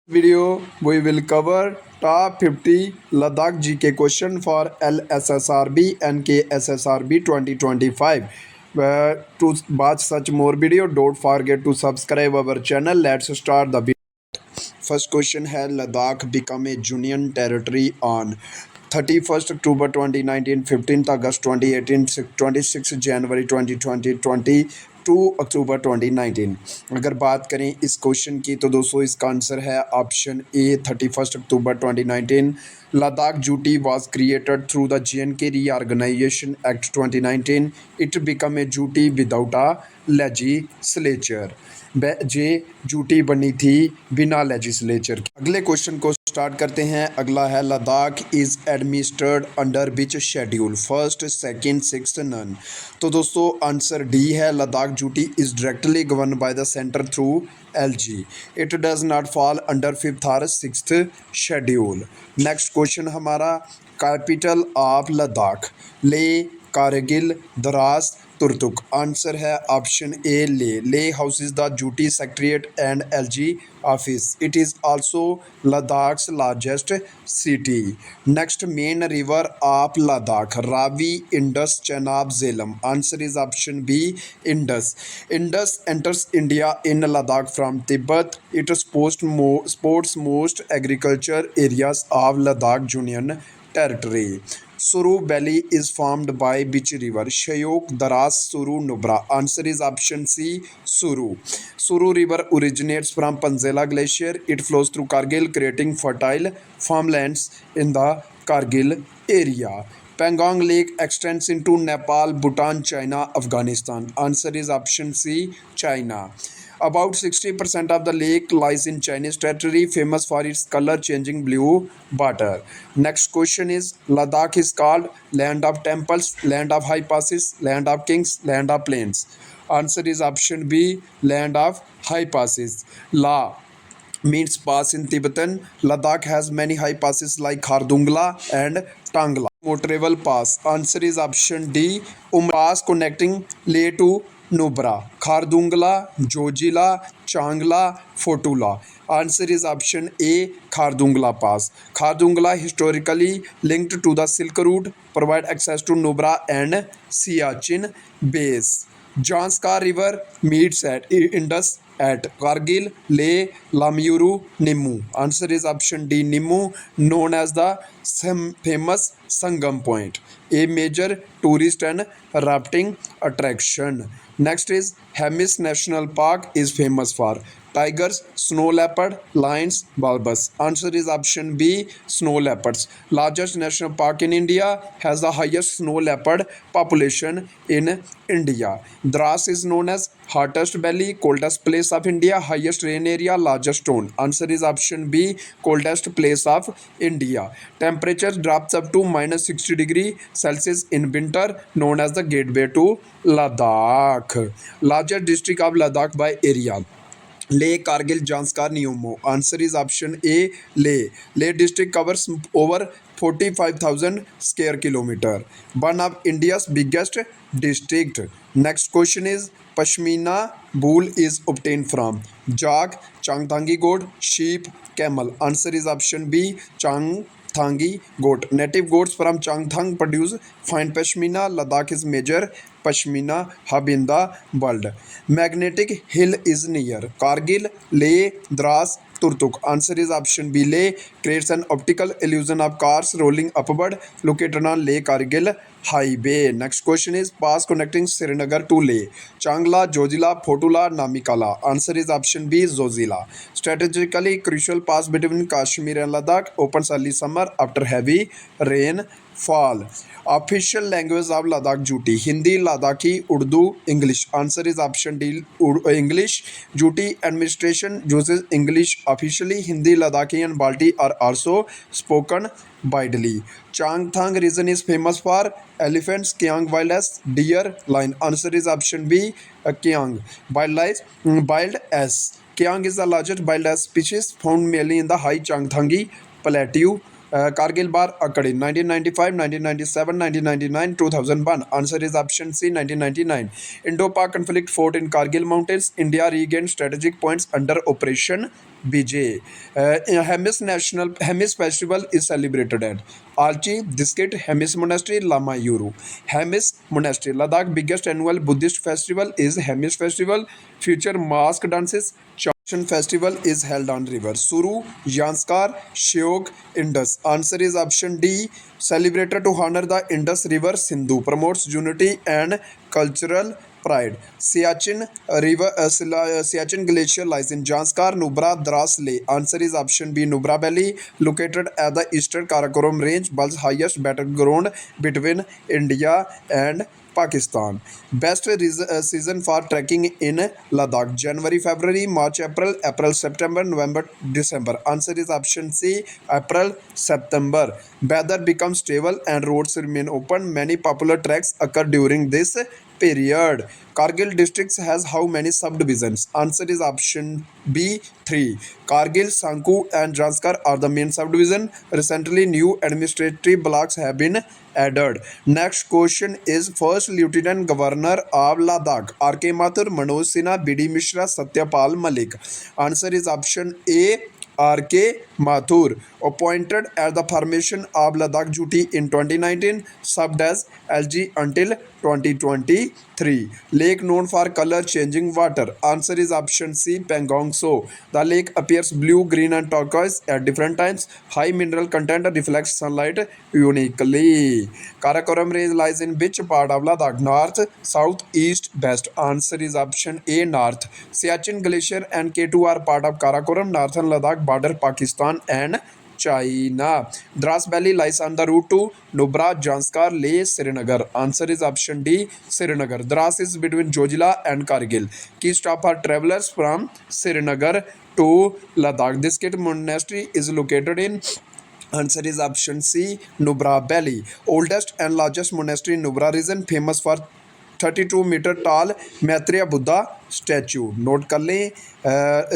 Video we will cover top 50 Ladakh GK question for LSSRB and KSSRB 2025. Where to watch such more video, don't forget to subscribe our channel. Let's start the video. First question है Ladakh become a union territory on 31st October 2019, 15th August 2018, 26 January 2020, 22 अक्टूबर 2019। अगर बात करें इस question की तो दोस्तों इसका answer है option A 31st October 2019। Ladakh duty was created through the JNK Reorganization Act 2019. It became a duty without a legislature। J duty बनी थी बिना लेजिस्लेचर के। अगले क्वेश्चन को स्टार्ट करते हैं। अगला है Ladakh is administered under which schedule, first second sixth none. तो दोस्तों आंसर डी है, Ladakh UT is directly govern by the centre through LG। It does not fall under fifth और सिक्स्थ शेड्यूल। नेक्स्ट क्वेश्चन हमारा, capital of Ladakh Leh, Kargil, Dras, Turtuk. Answer है option A Leh houses the UT secretariat and LG office. It is also Ladakh's largest city. Next, main river of Ladakh Ravi, Indus, Chenab, Jhelum. Answer is option B Indus. Indus enters India in Ladakh from Tibet. It supports most agriculture areas of Ladakh union territory. Suru Valley is formed by which river? Shyok, Daras, Suru, Nubra. Answer is option C, Suru. Suru River originates from Panzela Glacier. It flows through Kargil, creating fertile farmlands in the Kargil area. Pangong Lake extends into Nepal, Bhutan, China, Afghanistan. Answer is option C, China. About 60% of the lake lies in Chinese territory, famous for its color-changing blue water. Next question is, Ladakh is called land of temples, land of high passes, land of kings, land of plains. Answer is option B, land of high passes. La means pass in Tibetan. Ladakh has many high passes like Khardungla and Tangla. Motorable pass. Answer is option D, pass connecting Leh to Nubra, Khardungla, Jojila, Changla, Fotula. Answer is option A, Khardungla Pass. Khardungla historically linked to the Silk Route, provide access to Nubra and Siachen base. Janskar River meets at Indus at Kargil, Leh, Lamuru, Nimmu. Answer is option D, Nimmu, known as the famous Sangam Point, a major tourist and rafting attraction. Next is Hemis National Park is famous for tigers, snow leopard, lions, bulbous. Answer is option B, snow leopards. Largest national park in India, has the highest snow leopard population in India. Dras is known as hottest valley, coldest place of India, highest rain area, largest stone. Answer is option B, coldest place of India. Temperature drops up to -60 degree Celsius in winter, known as the gateway to Ladakh. Largest district of Ladakh by area, Leh, Kargil, Janskar, Niumo. Answer is option A, Leh. Leh district covers over 45,000 square kilometer. One of India's biggest district. Next question is, Pashmina wool is obtained from Jog, Changthangi goat, sheep, camel. Answer is option B, Changthangi goat. Native goats from Changthang produce fine pashmina. Ladakh is major pashmina hub in the world. Magnetic hill is near Kargil, Leh, Dras, Turtuk. Answer is option B, Leh. Creates an optical illusion of cars rolling upward, located on Leh Kargil highway. Next question is, pass connecting Srinagar to Leh, Changla, Jojila, Fotula, Namikala. Answer is option B, Zojila. Strategically crucial pass between Kashmir and Ladakh, opens early summer after heavy rainfall. Official language of Ladakh duty, Hindi, Ladakhi, Urdu, English. Answer is option D, English. Duty administration uses English officially. Hindi, Ladakhi and Balti are also spoken widely. Changthang region is famous for elephants, Kiang wildlife, deer, lion. Answer is option B, Kiang wildlife, wild S. Kiang is the largest wildlife species found mainly in the high Changthangi plateau. Kargil bar occurred in 1995, 1997, 1999, 2001. Answer is option C, 1999. Indo-Pak conflict fought in Kargil mountains. India regained strategic points under Operation BJ. Hemis festival is celebrated at Alchi, Diskit, Hemis Monastery, Lama Yuru. Hemis Monastery, Ladakh biggest annual Buddhist festival is Hemis Festival. Future mask dances. Festival is held on river Suru, Janskar, Shyok, Indus. Answer is option D. Celebrated to honor the Indus River Sindhu. Promotes unity and cultural pride. Siachen Glacier lies in Janskar, Nubra, Dras Leh. Answer is option B. Nubra Valley, located at the eastern Karakoram range, world's highest battleground between India and Pakistan. Best season for trekking in Ladakh: January, February, March, April, April, September, November, December. Answer is option C. April, September. Weather becomes stable and roads remain open. Many popular treks occur during this period. Kargil district has how many subdivisions? Answer is option B, 3. Kargil, Sanku and Janskar are the main subdivision. Recently, new administrative blocks have been added. Next question is First Lieutenant Governor of Ladakh. R.K. Mathur, Manoj Sinha, B.D. Mishra, Satyapal Malik. Answer is option A. R.K. Mathur, appointed at the formation of Ladakh duty in 2019, served as LG until 2023. Lake known for color changing water. Answer is option C. Pangong So. The lake appears blue, green, and turquoise at different times. High mineral content reflects sunlight uniquely. Karakoram range lies in which part of Ladakh? North, south, east, west. Answer is option A. North. Siachen Glacier and K2 are part of Karakoram, northern Ladakh border Pakistan and China. Dras Valley lies on the route to Nubra, Janskar, Leh, Srinagar. Answer is option D. Srinagar. Dras is between Jojila and Kargil. Key stop for travelers from Srinagar to Ladakh. This Diskit Monastery is located in. Answer is option C. Nubra Valley. Oldest and largest monastery in Nubra region, famous for 32-meter tall Maitreya Buddha statue. Note कर लें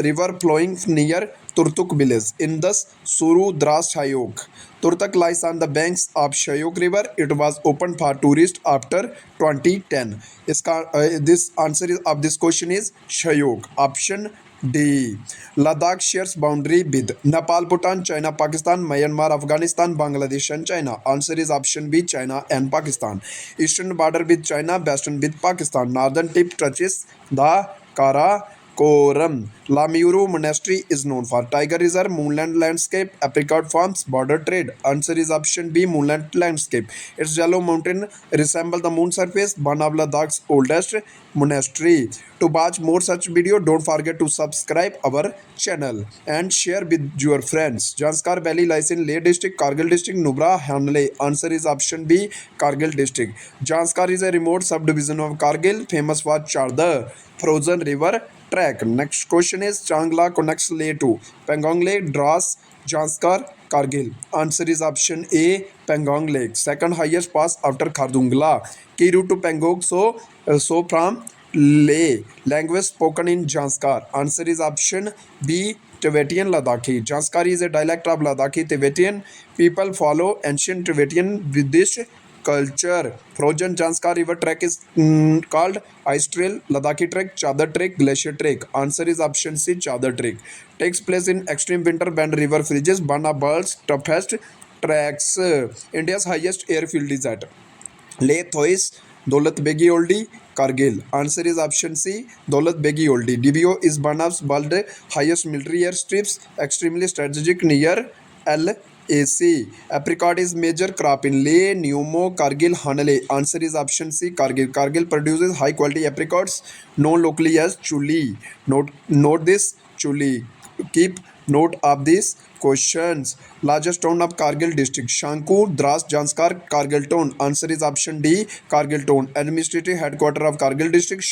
river flowing near Turtuk village in the Suru Dras Shayok. Turtak lies on the banks of Shayok river. It was opened for tourists after 2010. This answer of this question is Shayok. Option D. Ladakh shares boundary with Nepal, Bhutan, China, Pakistan, Myanmar, Afghanistan, Bangladesh and China. Answer is option B. China and Pakistan. Eastern border with China, western with Pakistan. Northern tip touches the Karakoram. Lamuru Monastery is known for tiger reserve, moonland landscape, apricot farms, border trade. Answer is option B. Moonland landscape. Its yellow mountain resemble the moon surface. One of Ladakh's oldest monastery. To watch more such video, don't forget to subscribe our channel and share with your friends. Janskar Valley lies in Leh district, Kargil district, Nubra, Hanle. Answer is option B. Kargil district. Janskar is a remote subdivision of Kargil, famous for Chardar frozen river trek. Next question is Changla connects Leh to Pangong Lake, Dras, Janskar, Kargil. Answer is option A. Pangong Lake. Second highest pass after Khardungla. Key route to Pangong so from Leh. Language spoken in Janskar. Answer is option B. Tibetan Ladakhi. Janskari is a dialect of Ladakhi Tibetan. People follow ancient Tibetan Buddhist culture. Frozen Janskar river trek is called Ice Trail, Ladakhi trek, Chadar trek, Glacier trek. Answer is option C. Chadar trek. Takes place in extreme winter when river freezes. One of world's toughest treks. India's highest airfield is at Leh, Thois, Daulat Begi Oldi, Kargil. Answer is option C. Daulat Begi Oldi. DBO is one of world's highest military airstrips, extremely strategic near LAC. Apricot is major crop in Leh, Neumo, Kargil, Hanale. Answer is option C. Kargil. Kargil produces high quality apricots known locally as chuli. Note this chuli. Keep note of these questions. Largest town of Kargil district: Shankur, Dras, Janskar, Kargil town. Answer is option D. Kargil town. Administrative headquarter of Kargil district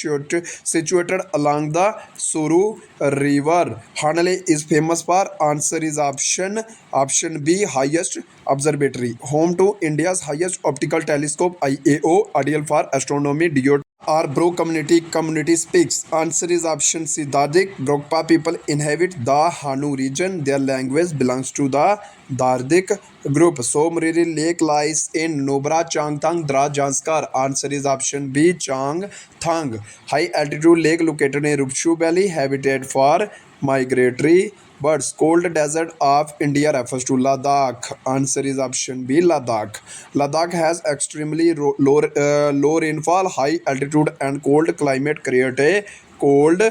situated along the Suru river. Hanale is famous for. Answer is option B. Highest observatory. Home to India's highest optical telescope IAO. Ideal for astronomy. DO or Bro community speaks. Answer is option C. Dardik. Brokpa people inhabit the Hanu region. Their language belongs to the Dardik group. Somriri Lake lies in Nubra, Changthang, Dra, Janskar. Answer is option B. Changthang. High altitude lake located in Rupshu Valley, habitat for migratory birds. Cold desert of India refers to Ladakh. Answer is option B, Ladakh. Ladakh has extremely low rainfall, high altitude, and cold climate create a cold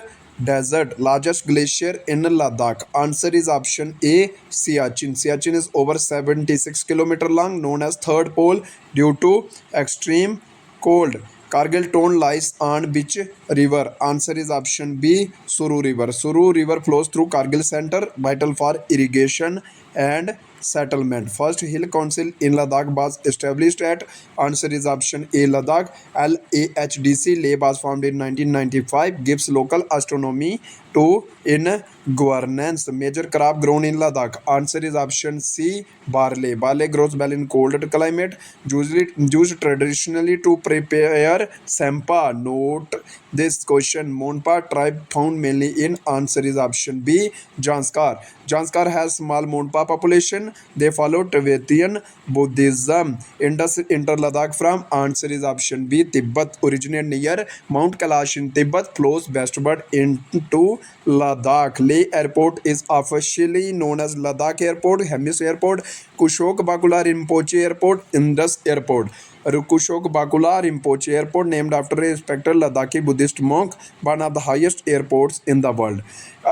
desert. Largest glacier in Ladakh. Answer is option A, Siachen. Siachen is over 76 kilometer long, known as third pole due to extreme cold. Kargil town lies on which river? Answer is option B, Suru River. Suru River flows through Kargil center, vital for irrigation and settlement. First hill council in Ladakh was established at. Answer is option A, Ladakh. LAHDC Leh was formed in 1995, gives local astronomy to in governance. Major crop grown in Ladakh. Answer is option C, barley. Barley grows well in cold climate, usually used traditionally to prepare sampa. Note this question. Monpa tribe found mainly in. Answer is option B, Janskar. Janskar has small Monpa population. They follow Tibetan Buddhism. Indus enter Ladakh from. Answer is option B, Tibet. Originate near Mount Kailash in Tibet, flows westward into Ladakh. Leh Airport is officially known as Ladakh Airport, Hemis Airport, Kushok Bakula Rinpoche Airport, Indus Airport. Kushok Bakula Rinpoche Airport, named after a respected Ladakhi Buddhist monk, one of the highest airports in the world.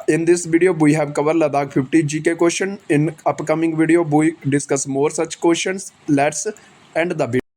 In this video, we have covered Ladakh 50 GK question. In upcoming video, we discuss more such questions. Let's end the video.